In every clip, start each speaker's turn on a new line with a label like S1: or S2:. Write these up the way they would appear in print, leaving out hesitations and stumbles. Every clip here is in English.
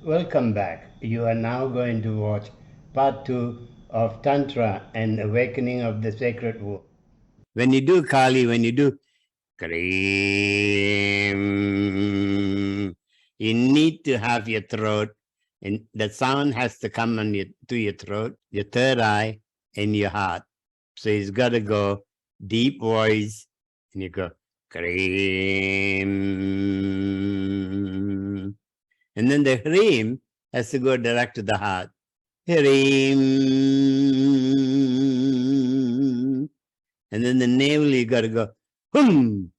S1: Welcome back. You are now going to watch part 2 of Tantra and Awakening of the Sacred Womb. When you do Kali, when you do Kareem, you need to have your throat, and the sound has to come to your throat, your third eye, and your heart. So it's got to go deep voice, and you go Kareem. And then the Hreem has to go direct to the heart. Hreem. And then the navel, you got to go hum,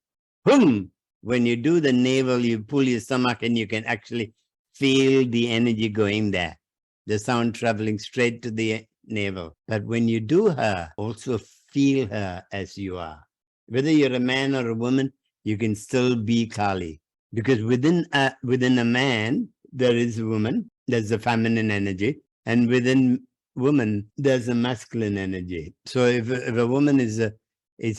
S1: hum. When you do the navel, you pull your stomach and you can actually feel the energy going there. The sound traveling straight to the navel. But when you do her, also feel her as you are. Whether you're a man or a woman, you can still be Kali. Because within a man, there is a woman, there's a feminine energy. And within woman, there's a masculine energy. So if a woman is a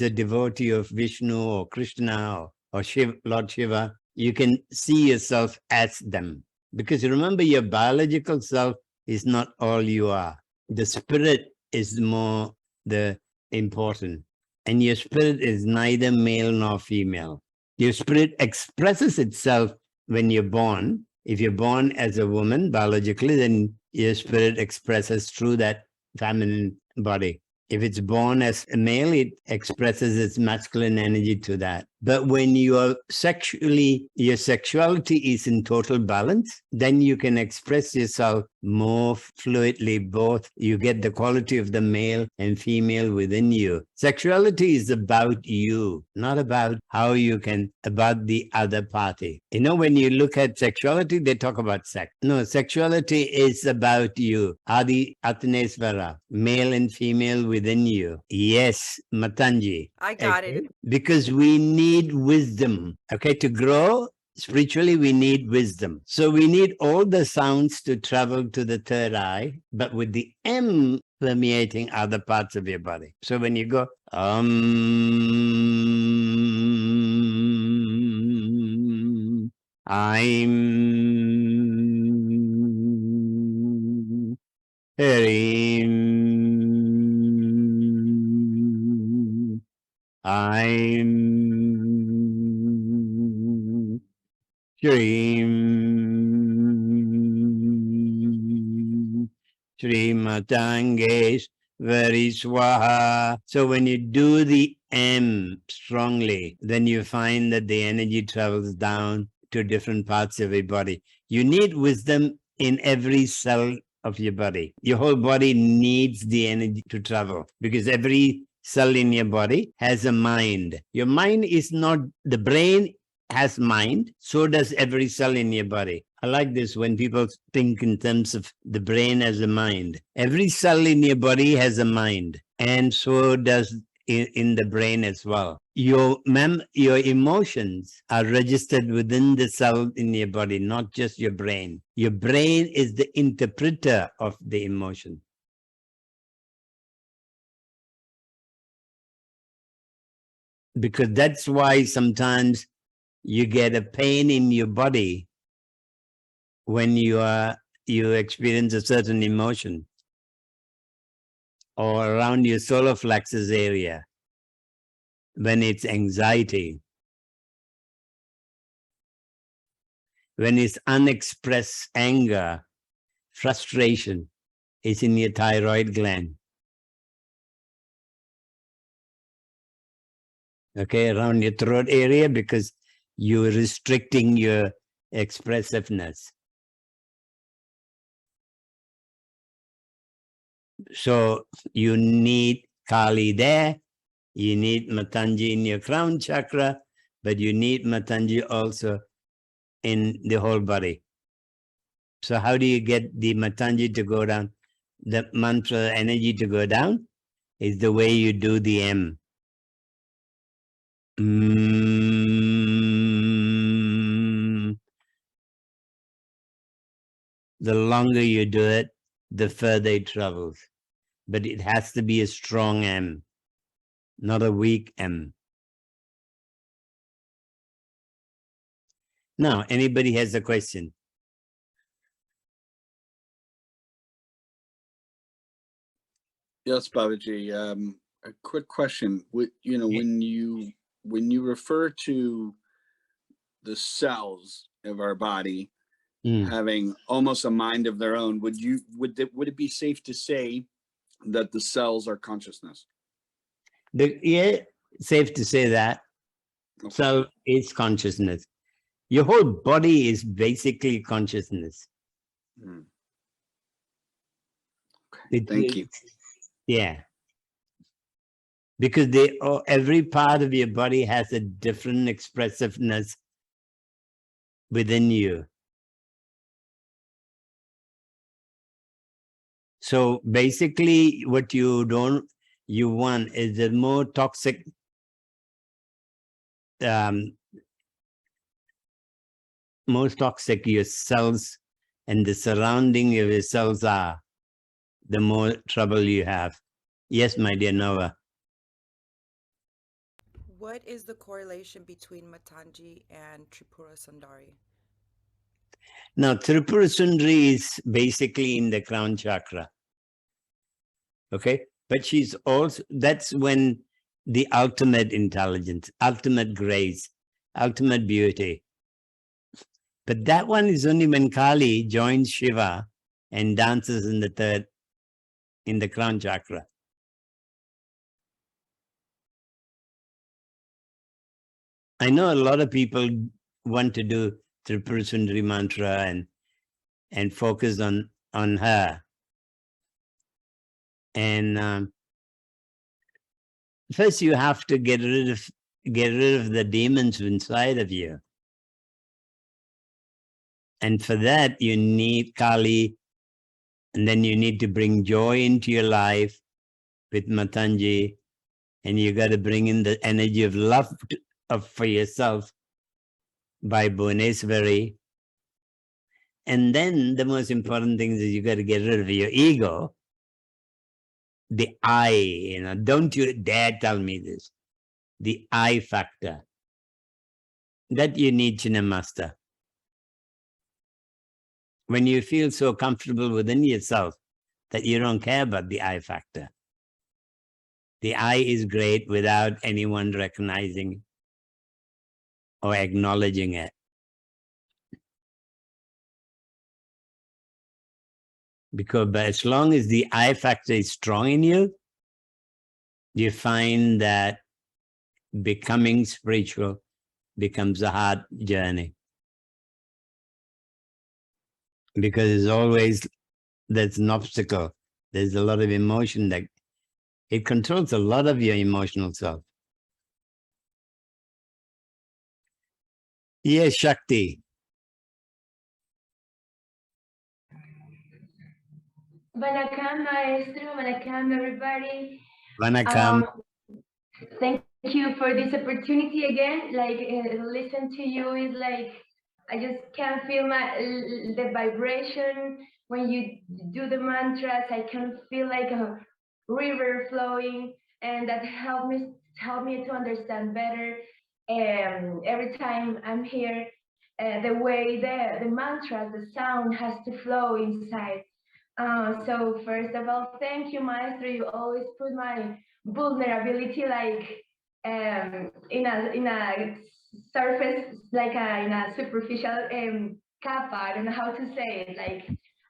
S1: devotee of Vishnu or Krishna or Lord Shiva, you can see yourself as them. Because remember, your biological self is not all you are. The spirit is more the important. And your spirit is neither male nor female. Your spirit expresses itself when you're born. If you're born as a woman biologically, then your spirit expresses through that feminine body. If it's born as a male, it expresses its masculine energy to that. But when you are your sexuality is in total balance, then you can express yourself more fluidly. Both you get the quality of the male and female within you. Sexuality is about you, not about how you can, about the other party. You know, when you look at sexuality, they talk about sex. No, sexuality is about you. Adi Atnesvara, male and female within you. Yes, Matanji.
S2: I got it.
S1: Because we need wisdom. Okay, to grow spiritually, we need wisdom. So we need all the sounds to travel to the third eye, but with the M permeating other parts of your body. So when you go, I'm Harim, I'm Shrim, Shrimatangesh, very swaha. So when you do the M strongly, then you find that the energy travels down to different parts of your body. You need wisdom in every cell of your body. Your whole body needs the energy to travel because every cell in your body has a mind. Your mind is not, the brain has mind, so does every cell in your body. I like this when people think in terms of the brain as a mind. Every cell in your body has a mind, and so does in the brain as well. Your emotions are registered within the cell in your body, not just your brain. Your brain is the interpreter of the emotion. Because that's why sometimes you get a pain in your body when you experience a certain emotion or around your solar plexus area when it's anxiety, when it's unexpressed anger, frustration, it's in your thyroid gland. Okay, around your throat area because you're restricting your expressiveness. So you need Kali there, you need Matanji in your crown chakra, but you need Matanji also in the whole body. So how do you get the Matanji to go down? The mantra energy to go down is the way you do the M. The longer you do it, the further it travels. But it has to be a strong M, not a weak M. Now, anybody has a question?
S2: Yes, Babaji. A quick question. When you refer to the cells of our body having almost a mind of their own, would it be safe to say that the cells are consciousness?
S1: Yeah, safe to say that. Okay. So it's consciousness. Your whole body is basically consciousness.
S2: Okay. Thank you.
S1: Yeah. Because every part of your body has a different expressiveness within you. So basically what you want is the more toxic most toxic your cells and the surrounding of your cells are, the more trouble you have. Yes, my dear Nova.
S3: What is the correlation between Matanji and Tripura Sundari?
S1: Now, Tripura Sundari is basically in the crown chakra. Okay? But she's also, that's when the ultimate intelligence, ultimate grace, ultimate beauty. But that one is only when Kali joins Shiva and dances in the crown chakra. I know a lot of people want to do Tripura Sundari mantra and focus on her. And first you have to get rid of the demons inside of you. And for that you need Kali, and then you need to bring joy into your life with Matanji, and you got to bring in the energy of love for yourself by Bhuvaneswari. And then the most important thing is you got to get rid of your ego, the I, don't you dare tell me this, the I factor. That you need, Chinnamaster. When you feel so comfortable within yourself that you don't care about the I factor. The I is great without anyone recognizing or acknowledging it. Because but as long as the I factor is strong in you, you find that becoming spiritual becomes a hard journey. Because there's an obstacle. There's a lot of emotion that it controls a lot of your emotional self. Yes, Shakti.
S4: Vanakkam, Maestro. Vanakkam, everybody.
S1: Vanakkam.
S4: Thank you for this opportunity again. Like, listen to you is like, I just can feel the vibration when you do the mantras. I can feel like a river flowing, and that helped me to understand better. Every time I'm here, the way the mantras, the sound has to flow inside. So first of all, thank you, Maestro. You always put my vulnerability like in a surface, like in a superficial kappa. I don't know how to say it. Like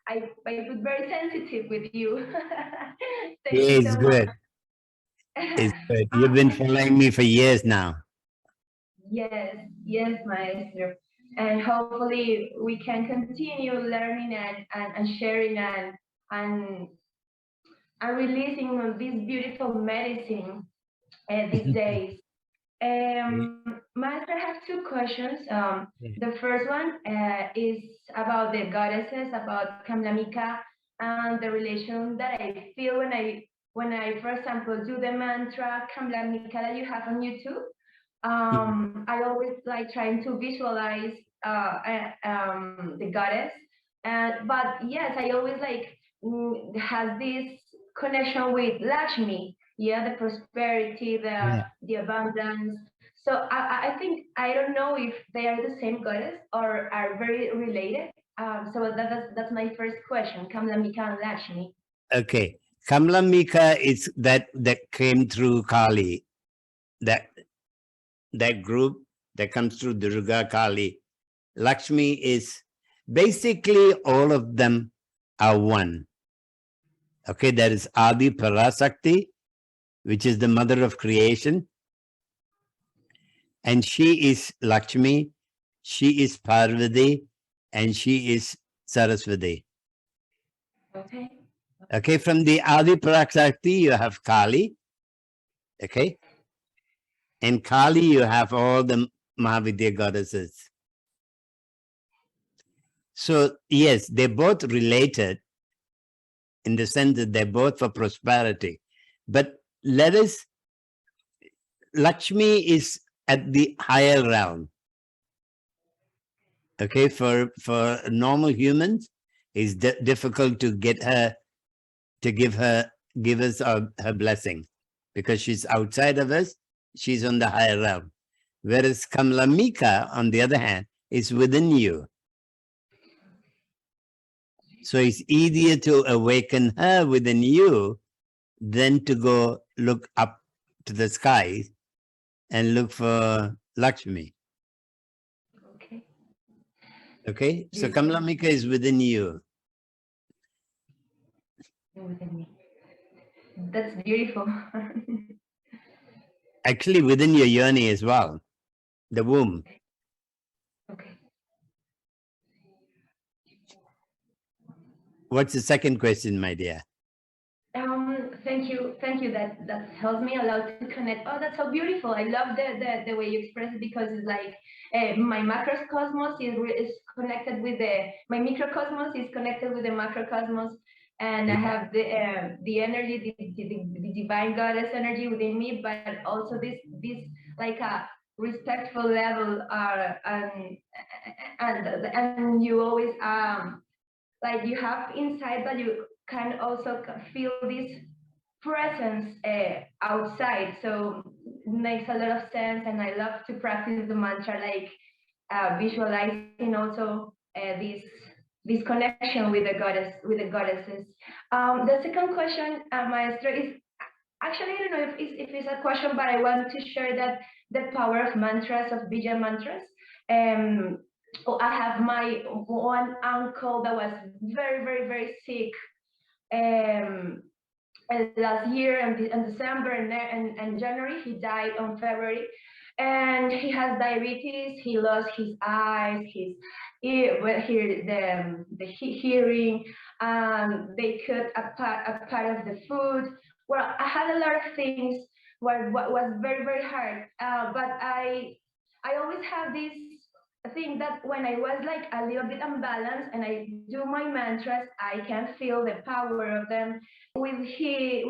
S4: I was very sensitive with you. Thank you so
S1: good.
S4: much.
S1: It's good. You've been following me for years now.
S4: Yes, Maestro. And hopefully we can continue learning and sharing and releasing this beautiful medicine these days. Master, I have two questions. The first one is about the goddesses, about Kamlamika, and the relation that I feel when I, for example, do the mantra Kamlamika that you have on YouTube. I always like trying to visualize the goddess, but yes, I always like has this connection with Lakshmi, the prosperity, the abundance. So I think I don't know if they are the same goddess or are very related. So that's my first question, Kamlamika and Lakshmi.
S1: Okay, Kamlamika is that came through Kali, that group that comes through Durga, Kali. Lakshmi is basically all of them are one. Okay, there is Adi Parasakti, which is the mother of creation. And she is Lakshmi, she is Parvati, and she is Saraswati.
S4: Okay.
S1: Okay, from the Adi Parasakti, you have Kali. Okay. And Kali, you have all the Mahavidya goddesses. So, yes, they're both related in the sense that they're both for prosperity. But Lakshmi is at the higher realm. Okay, for normal humans, it's difficult to get her to give us her blessing, because she's outside of us. She's on the higher realm. Whereas Kamlamika, on the other hand, is within you. So it's easier to awaken her within you than to go look up to the sky and look for Lakshmi.
S4: Okay.
S1: Okay, so
S4: Beautiful.
S1: Kamlamika is within you.
S4: Within me. That's beautiful.
S1: Actually, within your yoni as well, the womb.
S4: Okay.
S1: What's the second question, my dear?
S4: Thank you. That helps me a lot to connect. Oh, that's so beautiful. I love the way you express it, because it's like my macrocosmos is connected with my microcosmos is connected with the macrocosmos, and I have the energy, the divine goddess energy within me, but also this like a respectful level, and you always like you have inside, but you can also feel this presence outside. So it makes a lot of sense, and I love to practice the mantra, like visualizing also this connection with the goddesses. The second question, Maestro, is actually, I don't know if it's a question, but I want to share that the power of mantras, of Bija mantras. I have my one uncle that was very, very, very sick last year, in December and January. He died on February, and he has diabetes. He lost his eyes, his ear, the hearing. They cut a part of the food. Well, I had a lot of things what was very, very hard. But I always have this thing that when I was like a little bit unbalanced and I do my mantras, I can feel the power of them. He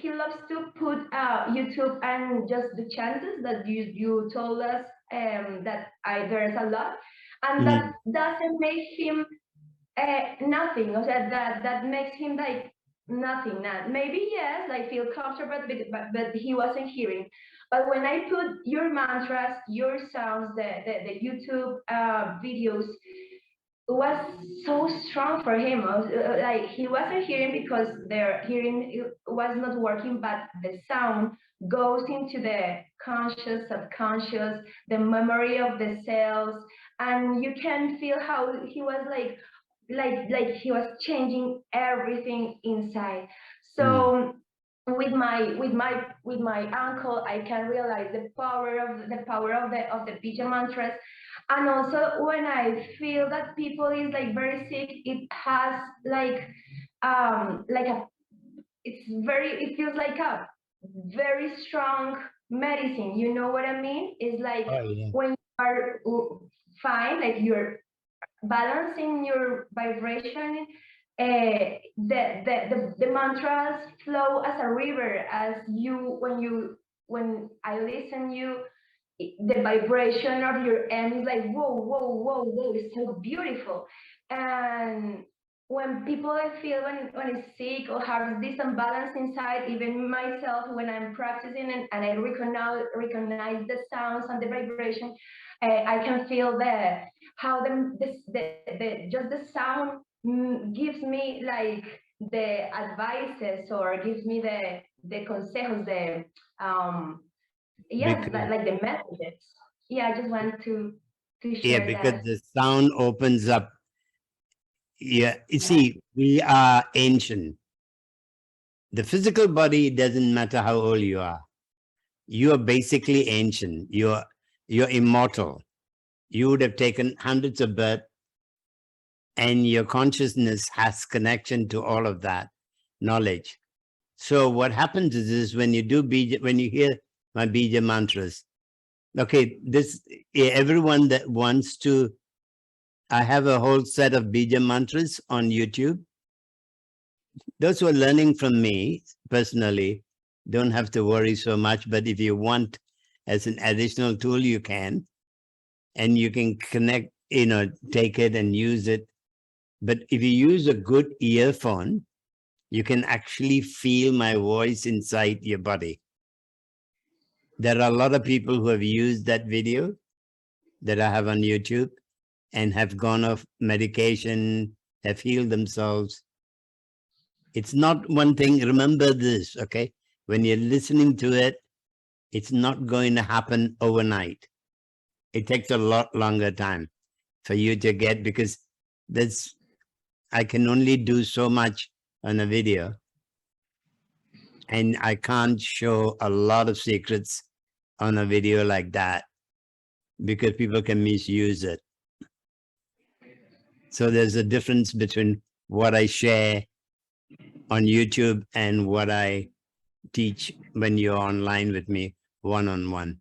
S4: loves to put YouTube and just the chances that you told us that there's a lot, and that doesn't make him nothing. Or that makes him like nothing. Not maybe yes, like feel comfortable, but he wasn't hearing. But when I put your mantras, your sounds, the YouTube videos, it was so strong for him. Like he wasn't hearing because their hearing was not working, but the sound goes into the conscious, subconscious, the memory of the cells, and you can feel how he was like he was changing everything inside. So with my uncle, I can realize the power of the Bija mantras. And also when I feel that people is like very sick, it has like it feels like a very strong medicine. You know what I mean? It's like when you are fine, like you're balancing your vibration, the mantras flow as a river. As when I listen you, the vibration of your end is like whoa, whoa, whoa, whoa. It's so beautiful. And when people I feel when it's sick or have this imbalance inside, even myself when I'm practicing and I recognize the sounds and the vibration, I can feel how just the sound gives me like the advices or gives me the consejos, like the messages. Yeah, I just want to share
S1: because
S4: that.
S1: the sound opens up. Yeah, you see, we are ancient. The physical body doesn't matter how old you are. You are basically ancient. You're immortal. You would have taken hundreds of births, and your consciousness has connection to all of that knowledge. So what happens is when you do bija, when you hear my bija mantras, okay, everyone that wants to, I have a whole set of bija mantras on YouTube. Those who are learning from me personally don't have to worry so much, but if you want as an additional tool, you can, and you can connect, take it and use it. But if you use a good earphone, you can actually feel my voice inside your body. There are a lot of people who have used that video that I have on YouTube and have gone off medication, have healed themselves. It's not one thing. Remember this, okay? When you're listening to it, it's not going to happen overnight. It takes a lot longer time for you to get, because I can only do so much on a video, and I can't show a lot of secrets on a video like that because people can misuse it. So there's a difference between what I share on YouTube and what I teach when you're online with me one-on-one.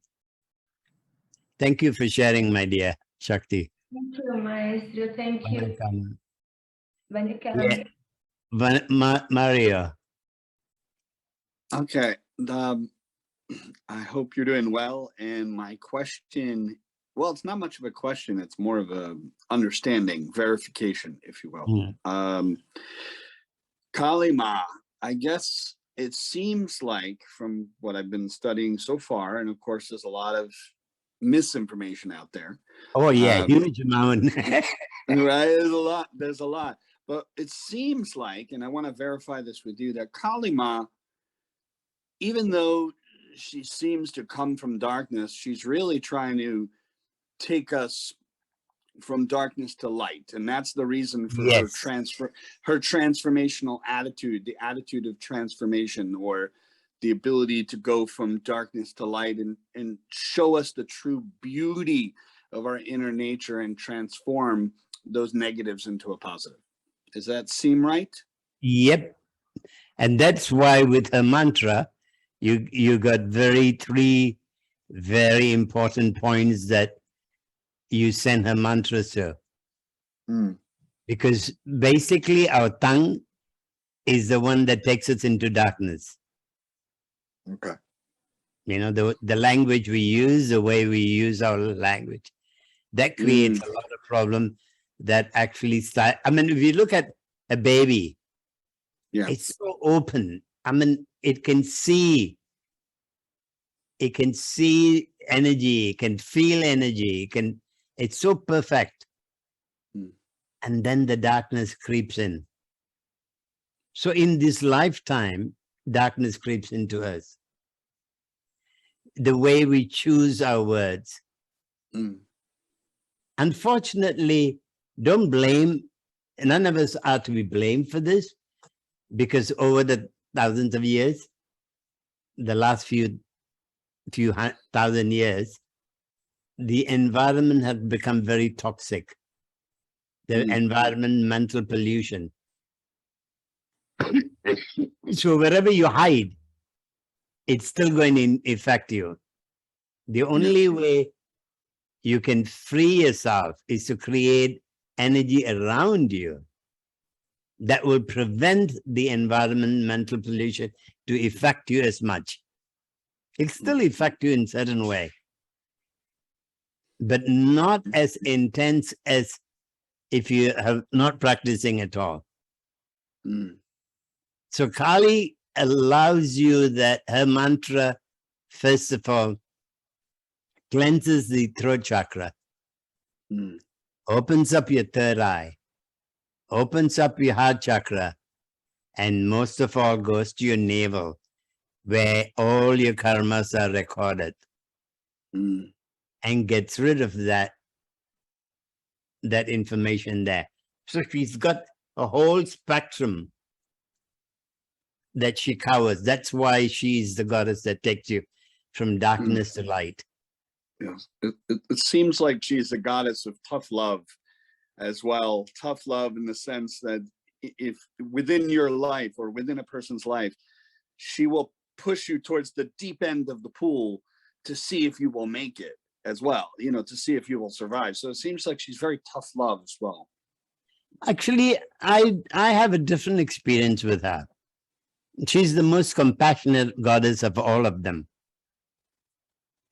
S1: Thank you for sharing, my dear Shakti.
S4: Thank you, Maestro. Thank you.
S1: Welcome.
S4: Welcome.
S1: Yeah. Mario.
S2: Okay. I hope you're doing well. And my question, well, it's not much of a question. It's more of a understanding, verification, if you will. Kali Ma, I guess it seems like from what I've been studying so far, and of course, there's a lot of misinformation out there.
S1: Oh yeah, huge amount.
S2: Right, there's a lot. But it seems like, and I want to verify this with you, that Kali Ma, even though she seems to come from darkness, she's really trying to take us from darkness to light, and that's the reason for her transformational attitude, the attitude of transformation, or the ability to go from darkness to light, and show us the true beauty of our inner nature and transform those negatives into a positive. Does that seem right?
S1: Yep. And that's why with her mantra, you got three very important points that you send her mantras to. Because basically our tongue is the one that takes us into darkness.
S2: Okay.
S1: The language we use, the way we use our language, that creates a lot of problem that actually start. I mean, if you look at a baby, it's so open. I mean, it can see energy, it can feel energy, it's so perfect. And then the darkness creeps in. So in this lifetime, darkness creeps into us. The way we choose our words. Unfortunately, don't blame, none of us are to be blamed for this, because over the thousands of years, the last few thousand years, the environment has become very toxic. The environmental pollution. So wherever you hide, it's still going to affect you. The only way you can free yourself is to create energy around you that will prevent the environmental pollution to affect you as much. It still affect you in certain way, but not as intense as if you have not practicing at all. So Kali allows you that her mantra, first of all, cleanses the throat chakra, opens up your third eye, opens up your heart chakra, And most of all goes to your navel, where all your karmas are recorded, and gets rid of that information there. So she's got a whole spectrum that she covers. That's why she's the goddess that takes you from darkness to light.
S2: Yes, it seems like she's a goddess of tough love as well. Tough love in the sense that if within your life or within a person's life, she will push you towards the deep end of the pool to see if you will make it as well, you know, to see if you will survive. So it seems like she's very tough love as well.
S1: Actually, I have a different experience with her. She's the most compassionate goddess of all of them.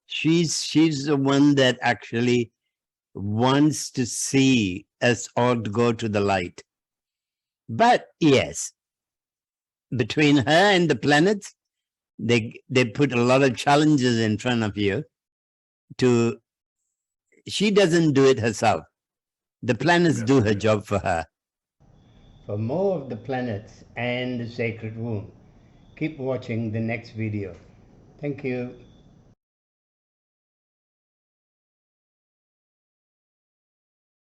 S1: She's the one that actually wants to see us all go to the light. But yes, between her and the planets, they put a lot of challenges in front of you. She doesn't do it herself. The planets do her job for her. For more of the planets and the sacred womb, keep watching the next video. Thank you.